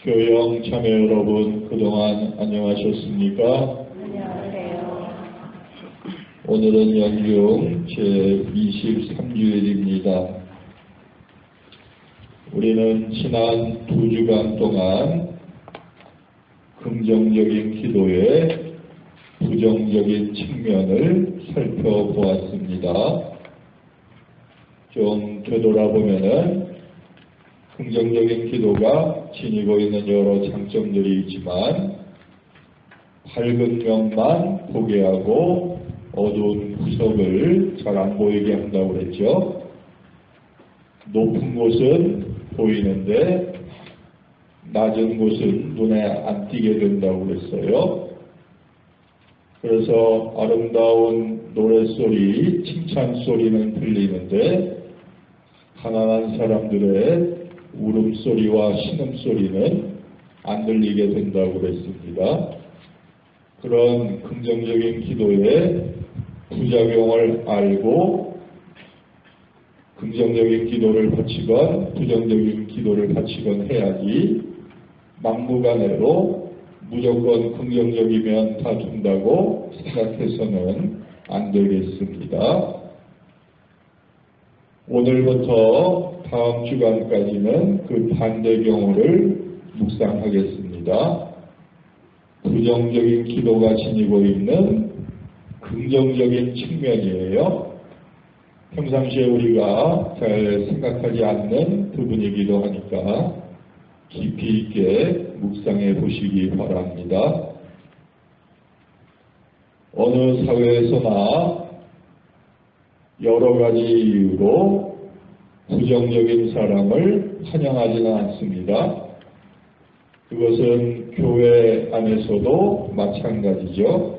교영 참여 여러분, 그동안 안녕하셨습니까? 안녕하세요. 오늘은 연중 제23주일입니다. 우리는 지난 2주간 동안 긍정적인 기도의 부정적인 측면을 살펴보았습니다. 좀 되돌아보면은 긍정적인 기도가 지니고 있는 여러 장점들이 있지만 밝은 면만 보게 하고 어두운 구석을 잘 안 보이게 한다고 그랬죠. 높은 곳은 보이는데 낮은 곳은 눈에 안 띄게 된다고 그랬어요. 그래서 아름다운 노랫소리, 칭찬소리는 들리는데 가난한 사람들의 울음소리와 신음소리는 안 들리게 된다고 그랬습니다. 그런 긍정적인 기도의 부작용을 알고 긍정적인 기도를 바치건 부정적인 기도를 바치건 해야지 막무가내로 무조건 긍정적이면 다 된다고 생각해서는 안 되겠습니다. 오늘부터 다음 주간까지는 그 반대 경우를 묵상하겠습니다. 부정적인 기도가 지니고 있는 긍정적인 측면이에요. 평상시에 우리가 잘 생각하지 않는 부분이기도 하니까 깊이 있게 묵상해 보시기 바랍니다. 어느 사회에서나 여러 가지 이유로 부정적인 사람을 환영하지는 않습니다. 그것은 교회 안에서도 마찬가지죠.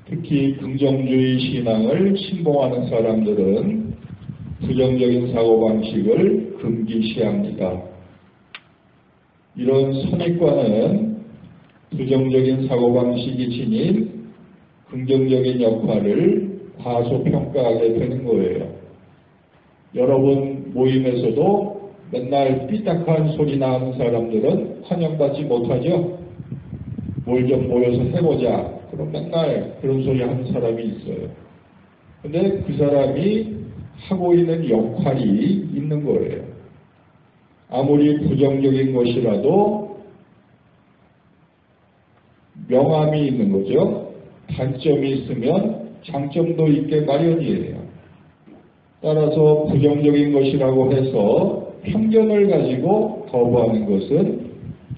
특히 긍정주의 신앙을 신봉하는 사람들은 부정적인 사고방식을 금기시합니다. 이런 선입관은 부정적인 사고방식이 지닌 긍정적인 역할을 과소평가하게 되는 거예요. 여러분 모임에서도 맨날 삐딱한 소리나 하는 사람들은 환영받지 못하죠. 뭘 좀 모여서 해보자. 그럼 맨날 그런 소리 하는 사람이 있어요. 근데 그 사람이 하고 있는 역할이 있는 거예요. 아무리 부정적인 것이라도 명암이 있는 거죠. 단점이 있으면 장점도 있게 마련이에요. 따라서 부정적인 것이라고 해서 편견을 가지고 거부하는 것은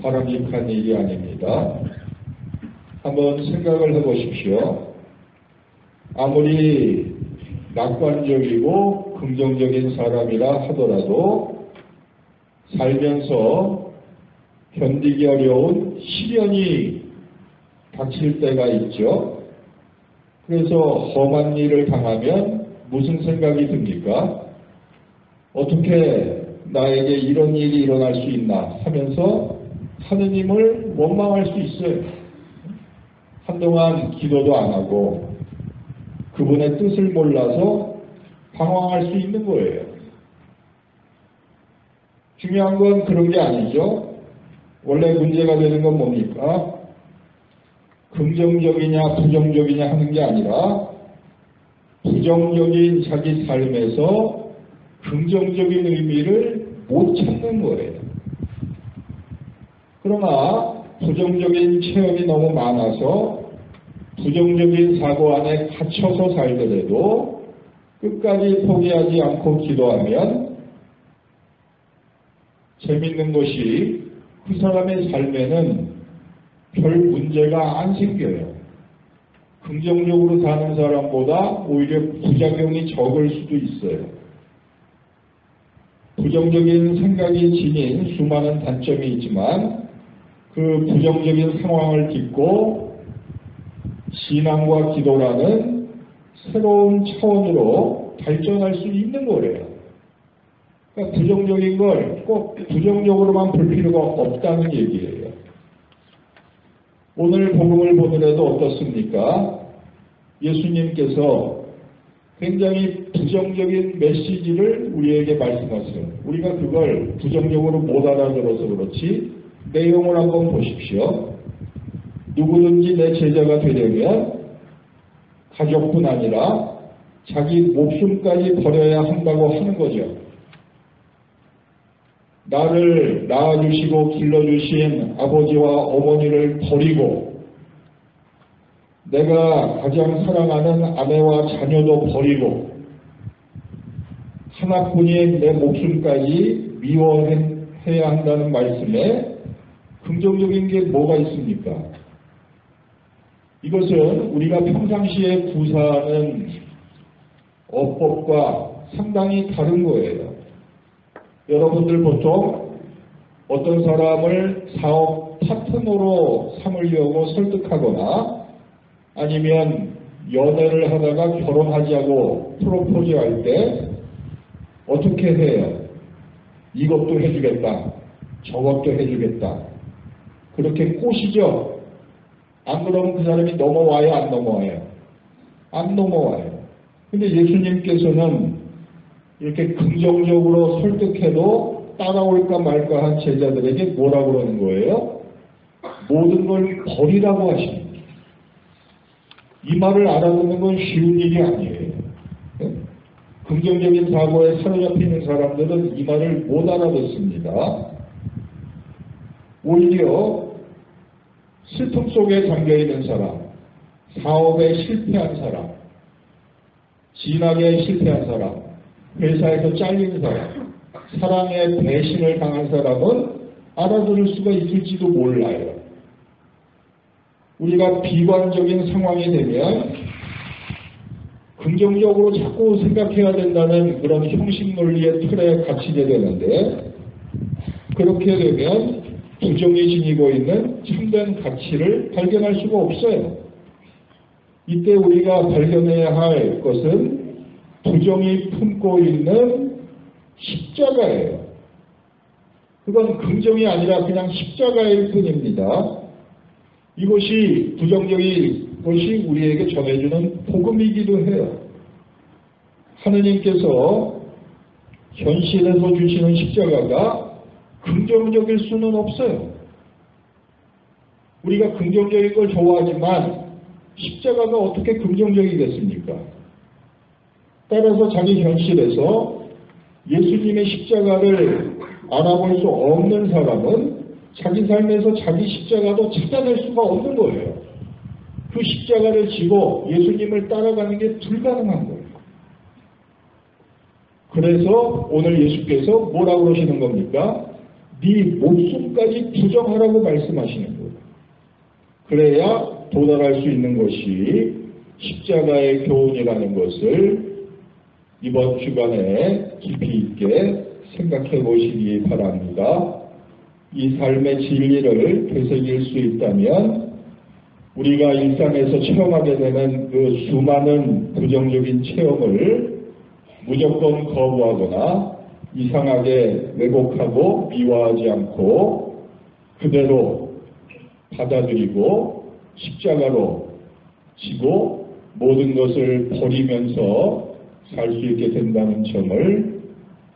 바람직한 일이 아닙니다. 한번 생각을 해보십시오. 아무리 낙관적이고 긍정적인 사람이라 하더라도 살면서 견디기 어려운 시련이 닥칠 때가 있죠. 그래서 험한 일을 당하면 무슨 생각이 듭니까? 어떻게 나에게 이런 일이 일어날 수 있나 하면서 하느님을 원망할 수 있어요. 한동안 기도도 안 하고 그분의 뜻을 몰라서 방황할 수 있는 거예요. 중요한 건 그런 게 아니죠. 원래 문제가 되는 건 뭡니까? 긍정적이냐 부정적이냐 하는 게 아니라 부정적인 자기 삶에서 긍정적인 의미를 못 찾는 거예요. 그러나 부정적인 체험이 너무 많아서 부정적인 사고 안에 갇혀서 살더라도 끝까지 포기하지 않고 기도하면 재밌는 것이 그 사람의 삶에는 별 문제가 안 생겨요. 긍정적으로 사는 사람보다 오히려 부작용이 적을 수도 있어요. 부정적인 생각이 지닌 수많은 단점이 있지만 그 부정적인 상황을 딛고 신앙과 기도라는 새로운 차원으로 발전할 수 있는 거래요. 그러니까 부정적인 걸 꼭 부정적으로만 볼 필요가 없다는 얘기예요. 오늘 복음을 보더라도 어떻습니까? 예수님께서 굉장히 부정적인 메시지를 우리에게 말씀하세요. 우리가 그걸 부정적으로 못 알아들어서 그렇지 내용을 한번 보십시오. 누구든지 내 제자가 되려면 가족뿐 아니라 자기 목숨까지 버려야 한다고 하는 거죠. 나를 낳아주시고 길러주신 아버지와 어머니를 버리고 내가 가장 사랑하는 아내와 자녀도 버리고 하나뿐인 내 목숨까지 미워해야 한다는 말씀에 긍정적인 게 뭐가 있습니까? 이것은 우리가 평상시에 구사하는 어법과 상당히 다른 거예요. 여러분들 보통 어떤 사람을 사업 파트너로 삼으려고 설득하거나 아니면 연애를 하다가 결혼하자고 프로포즈할 때 어떻게 해요? 이것도 해주겠다. 저것도 해주겠다. 그렇게 꼬시죠? 안 그러면 그 사람이 넘어와요? 안 넘어와요? 안 넘어와요. 근데 예수님께서는 이렇게 긍정적으로 설득해도 따라올까 말까 한 제자들에게 뭐라 그러는 거예요? 모든 걸 버리라고 하십니다. 이 말을 알아듣는 건 쉬운 일이 아니에요. 네? 긍정적인 사고에 사로잡히는 사람들은 이 말을 못 알아듣습니다. 오히려 슬픔 속에 잠겨있는 사람, 사업에 실패한 사람, 진학에 실패한 사람, 회사에서 잘린 사람, 사랑에 배신을 당한 사람은 알아들을 수가 있을지도 몰라요. 우리가 비관적인 상황이 되면 긍정적으로 자꾸 생각해야 된다는 그런 형식 논리의 틀에 갇히게 되는데 그렇게 되면 부정이 지니고 있는 참된 가치를 발견할 수가 없어요. 이때 우리가 발견해야 할 것은 부정이 품고 있는 십자가예요. 그건 긍정이 아니라 그냥 십자가일 뿐입니다. 이것이 부정적인 것이 우리에게 전해주는 복음이기도 해요. 하느님께서 현실에서 주시는 십자가가 긍정적일 수는 없어요. 우리가 긍정적인 걸 좋아하지만 십자가가 어떻게 긍정적이겠습니까? 따라서 자기 현실에서 예수님의 십자가를 알아볼 수 없는 사람은 자기 삶에서 자기 십자가도 찾아낼 수가 없는 거예요. 그 십자가를 지고 예수님을 따라가는 게 불가능한 거예요. 그래서 오늘 예수께서 뭐라고 그러시는 겁니까? 네 목숨까지 부정하라고 말씀하시는 거예요. 그래야 도달할 수 있는 것이 십자가의 교훈이라는 것을 이번 주간에 깊이 있게 생각해 보시기 바랍니다. 이 삶의 진리를 되새길 수 있다면 우리가 일상에서 체험하게 되는 그 수많은 부정적인 체험을 무조건 거부하거나 이상하게 왜곡하고 미워하지 않고 그대로 받아들이고 십자가로 지고 모든 것을 버리면서 살 수 있게 된다는 점을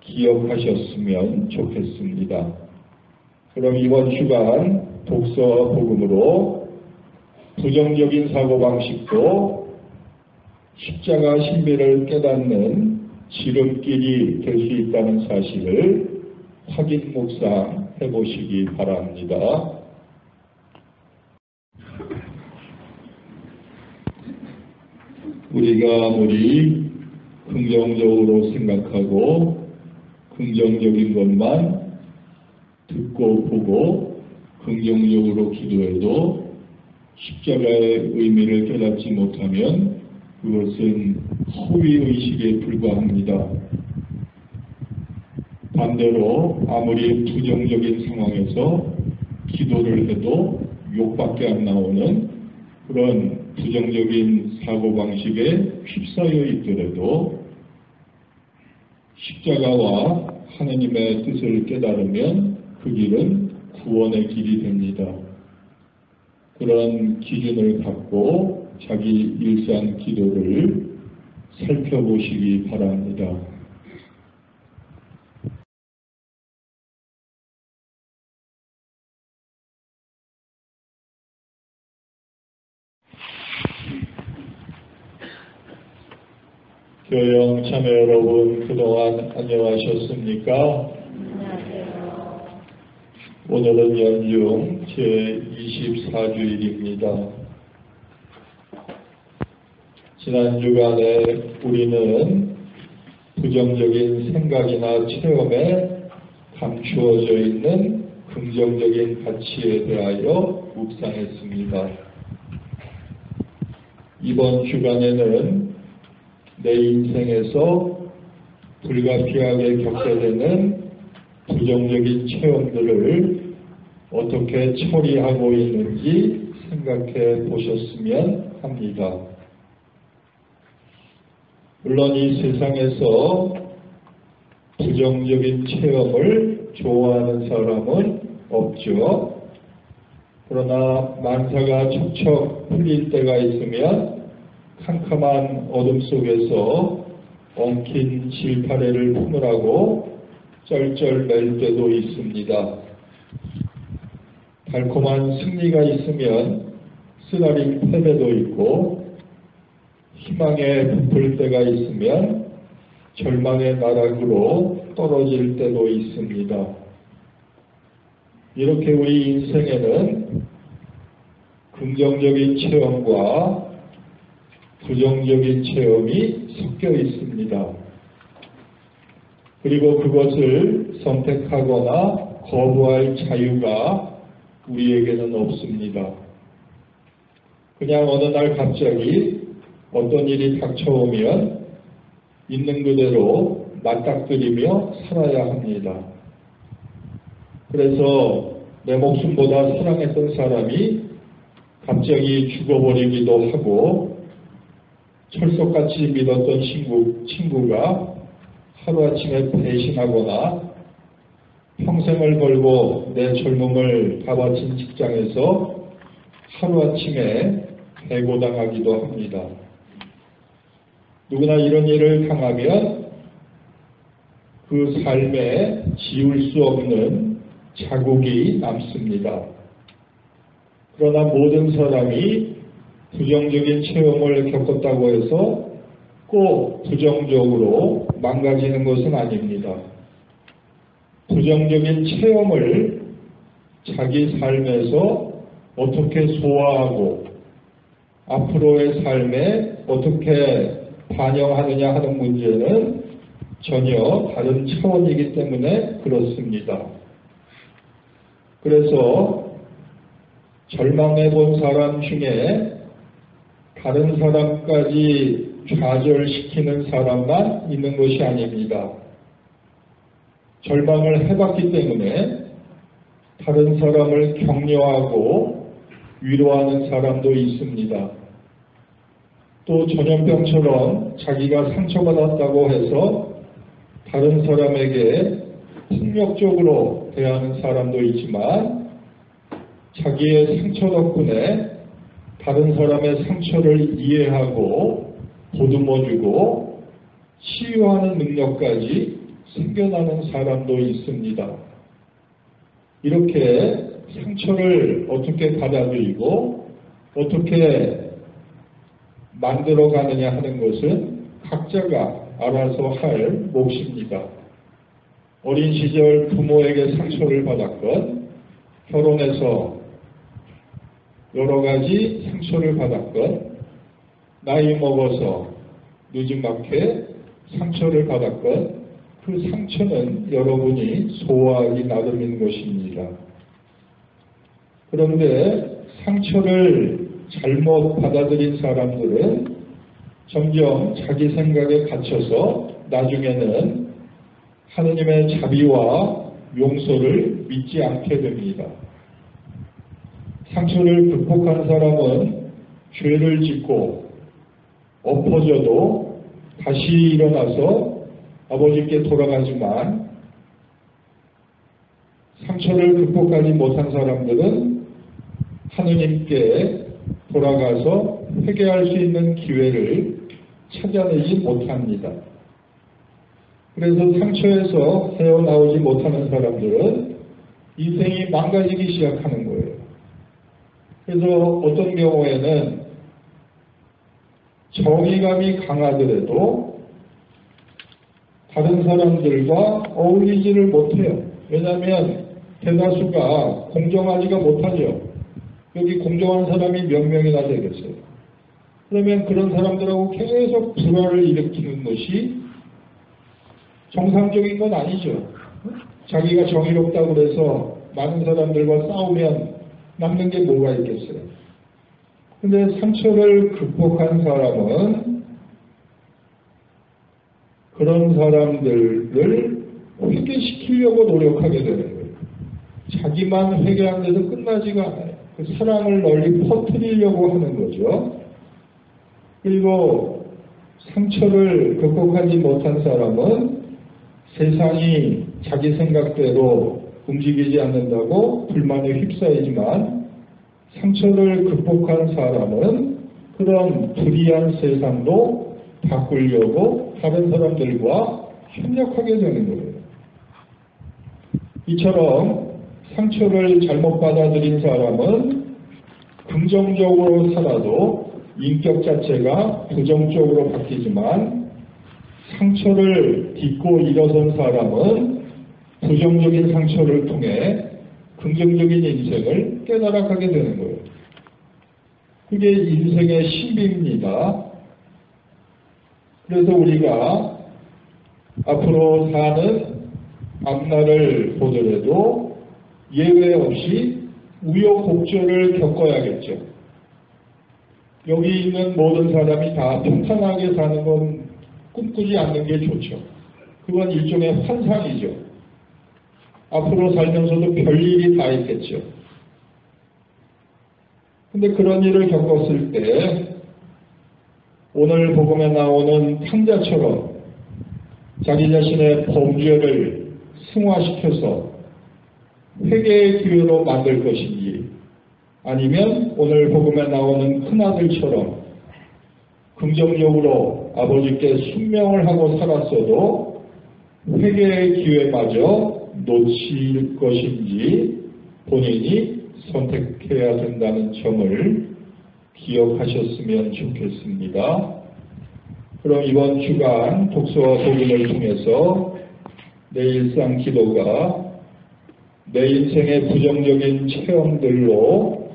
기억하셨으면 좋겠습니다. 그럼 이번 주간 독서와 복음으로 부정적인 사고방식도 십자가 신비를 깨닫는 지름길이 될 수 있다는 사실을 확인 묵상해 보시기 바랍니다. 우리가 아무리 긍정적으로 생각하고 긍정적인 것만 듣고 보고 긍정적으로 기도해도 십자가의 의미를 깨닫지 못하면 그것은 허위의식에 불과합니다. 반대로 아무리 부정적인 상황에서 기도를 해도 욕밖에 안 나오는 그런 부정적인 사고방식에 휩싸여 있더라도 십자가와 하나님의 뜻을 깨달으면 그 길은 구원의 길이 됩니다. 그런 기준을 갖고 자기 일상 기도를 살펴보시기 바랍니다. 교영 참여 여러분, 그동안 안녕하셨습니까? 안녕하세요. 오늘은 연중 제24주일입니다. 지난 주간에 우리는 부정적인 생각이나 체험에 감추어져 있는 긍정적인 가치에 대하여 묵상했습니다. 이번 주간에는 내 인생에서 불가피하게 겪게 되는 부정적인 체험들을 어떻게 처리하고 있는지 생각해 보셨으면 합니다. 물론 이 세상에서 부정적인 체험을 좋아하는 사람은 없죠. 그러나 만사가 척척 풀릴 때가 있으면 캄캄한 어둠 속에서 엉킨 실타래를 품으라고 쩔쩔맬 때도 있습니다. 달콤한 승리가 있으면 쓰라린 패배도 있고, 희망에 부풀 때가 있으면 절망의 나락으로 떨어질 때도 있습니다. 이렇게 우리 인생에는 긍정적인 체험과 부정적인 체험이 섞여 있습니다. 그리고 그것을 선택하거나 거부할 자유가 우리에게는 없습니다. 그냥 어느 날 갑자기 어떤 일이 닥쳐오면 있는 그대로 맞닥뜨리며 살아야 합니다. 그래서 내 목숨보다 사랑했던 사람이 갑자기 죽어버리기도 하고, 철석같이 믿었던 친구가 하루아침에 배신하거나, 평생을 걸고 내 젊음을 다 바친 직장에서 하루아침에 해고당하기도 합니다. 누구나 이런 일을 당하면 그 삶에 지울 수 없는 자국이 남습니다. 그러나 모든 사람이 부정적인 체험을 겪었다고 해서 꼭 부정적으로 망가지는 것은 아닙니다. 부정적인 체험을 자기 삶에서 어떻게 소화하고 앞으로의 삶에 어떻게 반영하느냐 하는 문제는 전혀 다른 차원이기 때문에 그렇습니다. 그래서 절망해 본 사람 중에 다른 사람까지 좌절시키는 사람만 있는 것이 아닙니다. 절망을 해봤기 때문에 다른 사람을 격려하고 위로하는 사람도 있습니다. 또 전염병처럼 자기가 상처받았다고 해서 다른 사람에게 폭력적으로 대하는 사람도 있지만, 자기의 상처 덕분에 다른 사람의 상처를 이해하고 보듬어주고 치유하는 능력까지 생겨나는 사람도 있습니다. 이렇게 상처를 어떻게 받아들이고 어떻게 만들어가느냐 하는 것은 각자가 알아서 할 몫입니다. 어린 시절 부모에게 상처를 받았건, 결혼해서 여러 가지 상처를 받았건, 나이 먹어서 늦은맣게 상처를 받았건, 그 상처는 여러분이 소화하기 나름인 것입니다. 그런데 상처를 잘못 받아들인 사람들은 점점 자기 생각에 갇혀서 나중에는 하느님의 자비와 용서를 믿지 않게 됩니다. 상처를 극복한 사람은 죄를 짓고 엎어져도 다시 일어나서 아버지께 돌아가지만, 상처를 극복하지 못한 사람들은 하느님께 돌아가서 회개할 수 있는 기회를 찾아내지 못합니다. 그래서 상처에서 헤어나오지 못하는 사람들은 인생이 망가지기 시작하는 거예요. 그래서 어떤 경우에는 정의감이 강하더라도 다른 사람들과 어울리지를 못해요. 왜냐하면 대다수가 공정하지가 못하죠. 여기 공정한 사람이 몇 명이나 되겠어요. 그러면 그런 사람들하고 계속 불화를 일으키는 것이 정상적인 건 아니죠. 자기가 정의롭다고 해서 많은 사람들과 싸우면 남는 게 뭐가 있겠어요. 근데 상처를 극복한 사람은 그런 사람들을 회개시키려고 노력하게 되는 거예요. 자기만 회개한 데도 끝나지가 않아요. 그 사랑을 널리 퍼뜨리려고 하는 거죠. 그리고 상처를 극복하지 못한 사람은 세상이 자기 생각대로 움직이지 않는다고 불만에 휩싸이지만 상처를 극복한 사람은 그런 불의한 세상도 바꾸려고 다른 사람들과 협력하게 되는 거예요. 이처럼 상처를 잘못 받아들인 사람은 긍정적으로 살아도 인격 자체가 부정적으로 바뀌지만 상처를 딛고 일어선 사람은 부정적인 상처를 통해 긍정적인 인생을 깨달아가게 되는 거예요. 그게 인생의 신비입니다. 그래서 우리가 앞으로 사는 앞날을 보더라도 예외 없이 우여곡절을 겪어야겠죠. 여기 있는 모든 사람이 다 평탄하게 사는 건 꿈꾸지 않는 게 좋죠. 그건 일종의 환상이죠. 앞으로 살면서도 별일이 다 있겠죠. 근데 그런 일을 겪었을 때 오늘 복음에 나오는 탕자처럼 자기 자신의 범죄를 승화시켜서 회개의 기회로 만들 것인지 아니면 오늘 복음에 나오는 큰아들처럼 긍정적으로 아버지께 순명을 하고 살았어도 회개의 기회마저 놓칠 것인지 본인이 선택해야 된다는 점을 기억하셨으면 좋겠습니다. 그럼 이번 주간 독서와 복음을 통해서 내 일상 기도가 내 인생의 부정적인 체험들로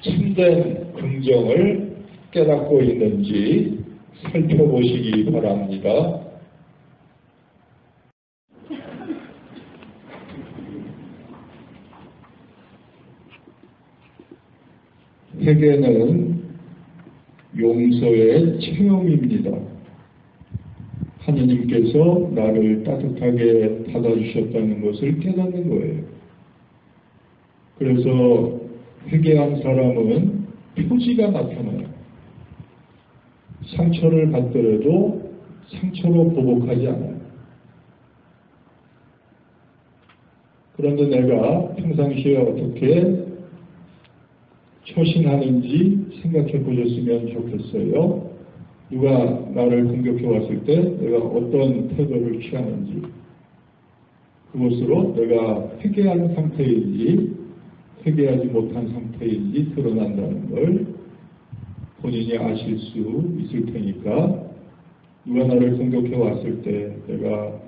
참된 긍정을 깨닫고 있는지 살펴보시기 바랍니다. 회개는 용서의 체험입니다. 하느님께서 나를 따뜻하게 받아주셨다는 것을 깨닫는 거예요. 그래서 회개한 사람은 표지가 나타나요. 상처를 받더라도 상처로 보복하지 않아요. 그런데 내가 평상시에 어떻게 처신하는지 생각해 보셨으면 좋겠어요. 누가 나를 공격해 왔을 때 내가 어떤 태도를 취하는지, 그것으로 내가 회개한 상태인지 회개하지 못한 상태인지 드러난다는 걸 본인이 아실 수 있을 테니까 누가 나를 공격해 왔을 때 내가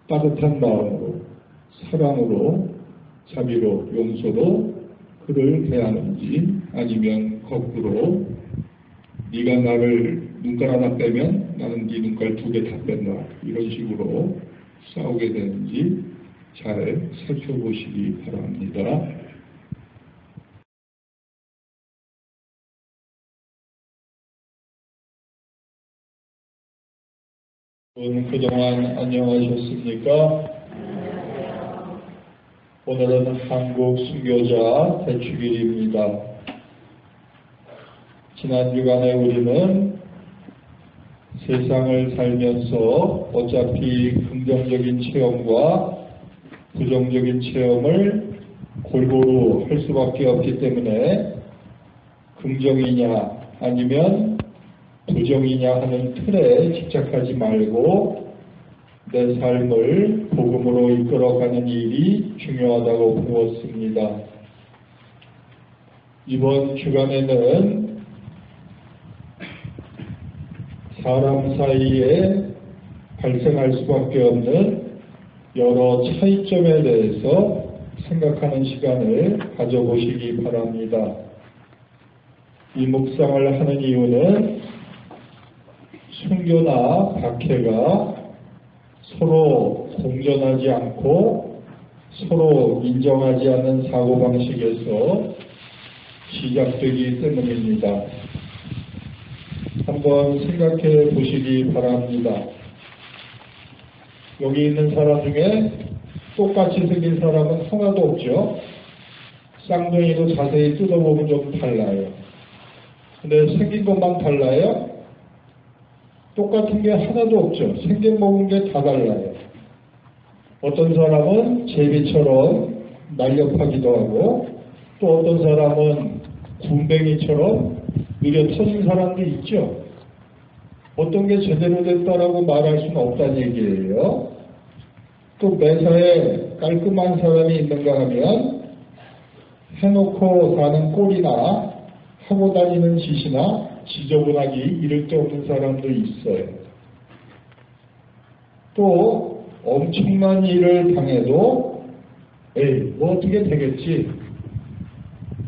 따뜻한 마음으로 사랑으로 자비로 용서로 그를 대하는지 아니면 거꾸로 네가 나를 눈깔 하나 빼면 나는 네 눈깔 2개 다 뺀다 이런 식으로 싸우게 되는지 잘 살펴보시기 바랍니다. 그동안 안녕하셨습니까? 오늘은 한국 순교자 대축일입니다. 지난 주간에 우리는 세상을 살면서 어차피 긍정적인 체험과 부정적인 체험을 골고루 할 수밖에 없기 때문에 긍정이냐 아니면 부정이냐 하는 틀에 집착하지 말고 내 삶을 복음으로 이끌어가는 일이 중요하다고 배웠습니다. 이번 주간에는 사람 사이에 발생할 수밖에 없는 여러 차이점에 대해서 생각하는 시간을 가져보시기 바랍니다. 이 묵상을 하는 이유는 순교나 박해가 서로 공존하지 않고 서로 인정하지 않는 사고방식에서 시작되기 때문입니다. 한번 생각해 보시기 바랍니다. 여기 있는 사람 중에 똑같이 생긴 사람은 하나도 없죠. 쌍둥이도 자세히 뜯어보면 좀 달라요. 근데 생긴 것만 달라요? 똑같은 게 하나도 없죠. 생긴 먹은 게 다 달라요. 어떤 사람은 제비처럼 날렵하기도 하고 또 어떤 사람은 군뱅이처럼 느려 터진 사람도 있죠. 어떤 게 제대로 됐다라고 말할 수는 없다는 얘기예요. 또 매사에 깔끔한 사람이 있는가 하면 해놓고 사는 꼴이나 하고 다니는 짓이나 지저분하기 이를 데 없는 사람도 있어요. 또 엄청난 일을 당해도 에이 뭐 어떻게 되겠지,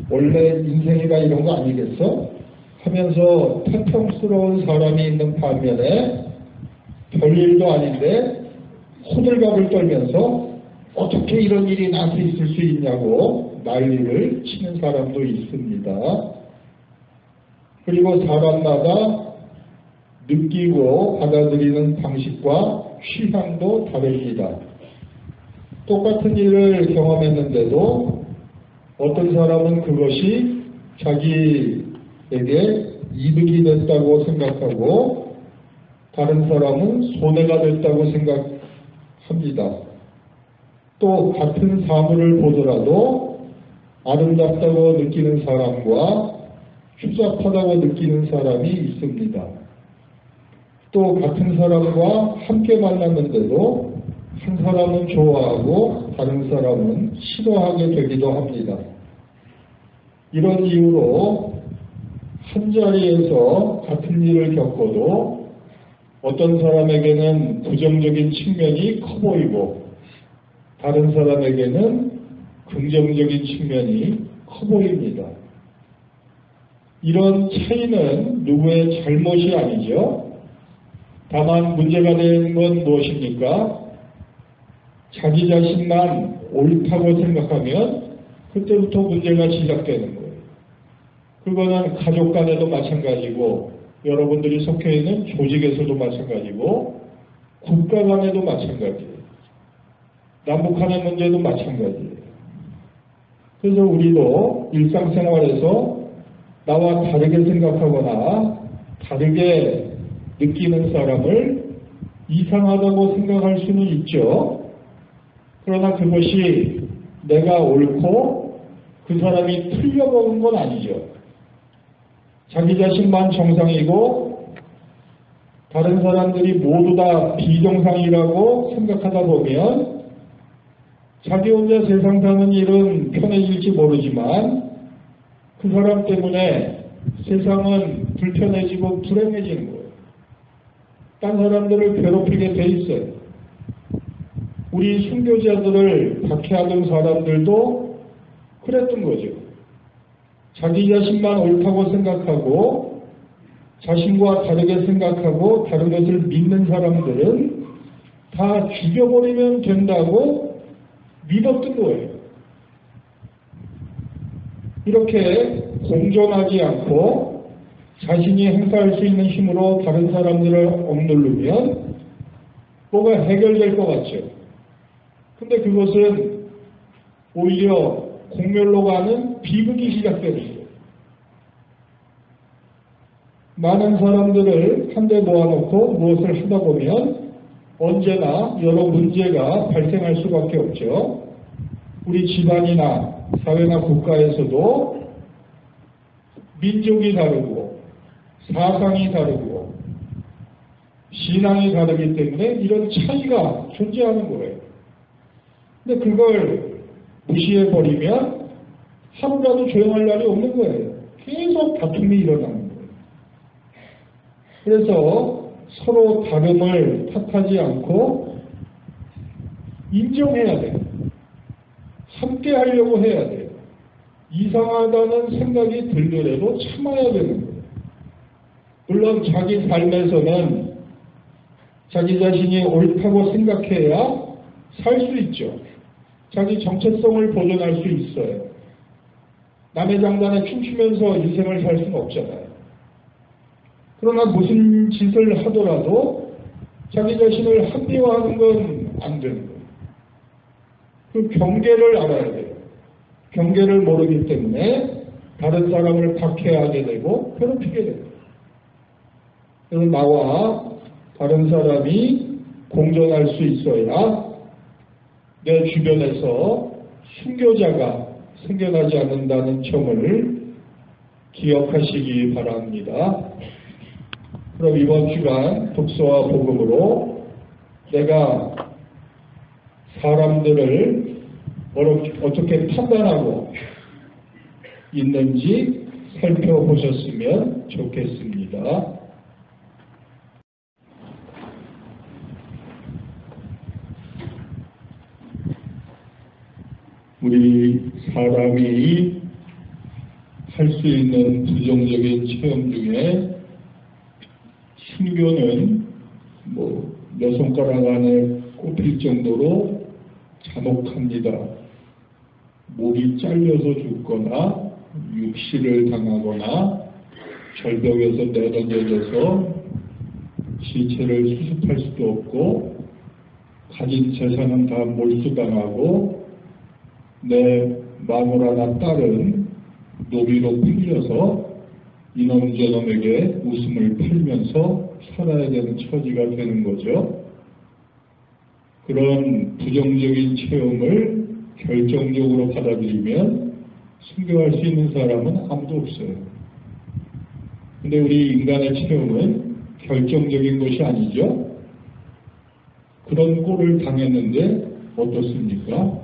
원래 인생이가 이런 거 아니겠어? 하면서 태평스러운 사람이 있는 반면에 별일도 아닌데 호들갑을 떨면서 어떻게 이런 일이 나한테 있을 수 있냐고 난리를 치는 사람도 있습니다. 그리고 사람마다 느끼고 받아들이는 방식과 취향도 다릅니다. 똑같은 일을 경험했는데도 어떤 사람은 그것이 자기에게 이득이 됐다고 생각하고 다른 사람은 손해가 됐다고 생각합니다. 또 같은 사물을 보더라도 아름답다고 느끼는 사람과 추잡하다고 느끼는 사람이 있습니다. 또 같은 사람과 함께 만났는데도 한 사람은 좋아하고 다른 사람은 싫어하게 되기도 합니다. 이런 이유로 한자리에서 같은 일을 겪어도 어떤 사람에게는 부정적인 측면이 커 보이고 다른 사람에게는 긍정적인 측면이 커 보입니다. 이런 차이는 누구의 잘못이 아니죠. 다만 문제가 되는 건 무엇입니까? 자기 자신만 옳다고 생각하면 그때부터 문제가 시작되는 거예요. 그거는 가족 간에도 마찬가지고 여러분들이 속해 있는 조직에서도 마찬가지고 국가 간에도 마찬가지예요. 남북한의 문제도 마찬가지예요. 그래서 우리도 일상생활에서 나와 다르게 생각하거나 다르게 느끼는 사람을 이상하다고 생각할 수는 있죠. 그러나 그것이 내가 옳고 그 사람이 틀려먹은 건 아니죠. 자기 자신만 정상이고 다른 사람들이 모두 다 비정상이라고 생각하다 보면 자기 혼자 세상 사는 일은 편해질지 모르지만 그 사람 때문에 세상은 불편해지고 불행해지는 거예요. 딴 사람들을 괴롭히게 돼 있어요. 우리 순교자들을 박해하던 사람들도 그랬던 거죠. 자기 자신만 옳다고 생각하고 자신과 다르게 생각하고 다른 것을 믿는 사람들은 다 죽여버리면 된다고 믿었던 거예요. 이렇게 공존하지 않고 자신이 행사할 수 있는 힘으로 다른 사람들을 억누르면 뭐가 해결될 것 같죠. 근데 그것은 오히려 공멸로 가는 비극이 시작되는 거예요. 많은 사람들을 한데 모아놓고 무엇을 하다 보면 언제나 여러 문제가 발생할 수밖에 없죠. 우리 집안이나 사회나 국가에서도 민족이 다르고 사상이 다르고 신앙이 다르기 때문에 이런 차이가 존재하는 거예요. 근데 그걸 무시해버리면 하루라도 조용할 날이 없는 거예요. 계속 다툼이 일어나는 거예요. 그래서 서로 다름을 탓하지 않고 인정해야 돼요. 함께 하려고 해야 돼요. 이상하다는 생각이 들더라도 참아야 되는 거예요. 물론 자기 삶에서는 자기 자신이 옳다고 생각해야 살 수 있죠. 자기 정체성을 보존할 수 있어요. 남의 장단에 춤추면서 인생을 살 수는 없잖아요. 그러나 무슨 짓을 하더라도 자기 자신을 합리화하는 건 안 되는 거예요. 그 경계를 알아야 돼요. 경계를 모르기 때문에 다른 사람을 박해하게 되고 괴롭히게 돼요. 그래서 나와 다른 사람이 공존할 수 있어야 내 주변에서 순교자가 생겨나지 않는다는 점을 기억하시기 바랍니다. 그럼 이번 주간 독서와 복음으로 내가 사람들을 어떻게 판단하고 있는지 살펴보셨으면 좋겠습니다. 우리 사람이 할 수 있는 부정적인 체험 중에 순교는 몇 손가락 안에 꼽힐 정도로 잔혹합니다. 목이 잘려서 죽거나 육시를 당하거나 절벽에서 내던져져서 시체를 수습할 수도 없고 가진 재산은 다 몰수당하고 내 마누라나 딸은 노비로 팔려서 이놈 저놈에게 웃음을 팔면서 살아야 되는 처지가 되는 거죠. 그런 부정적인 체험을 결정적으로 받아들이면 순교할 수 있는 사람은 아무도 없어요. 근데 우리 인간의 체험은 결정적인 것이 아니죠. 그런 꼴을 당했는데 어떻습니까?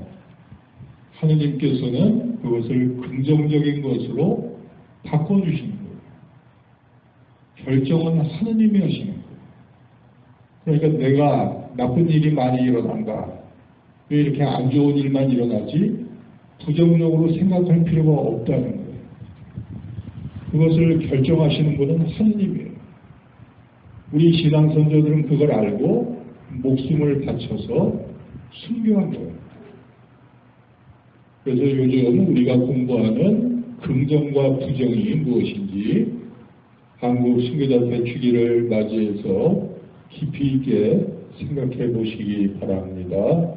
하느님께서는 그것을 긍정적인 것으로 바꿔주시는 거예요. 결정은 하느님이 하시는 거예요. 그러니까 내가 나쁜 일이 많이 일어난다. 왜 이렇게 안 좋은 일만 일어나지? 부정적으로 생각할 필요가 없다는 거예요. 그것을 결정하시는 분은 하느님이에요. 우리 신앙 선조들은 그걸 알고 목숨을 바쳐서 순교한 거예요. 그래서 요즘 우리가 공부하는 긍정과 부정이 무엇인지 한국 순교자 대축일을 맞이해서 깊이 있게 생각해 보시기 바랍니다.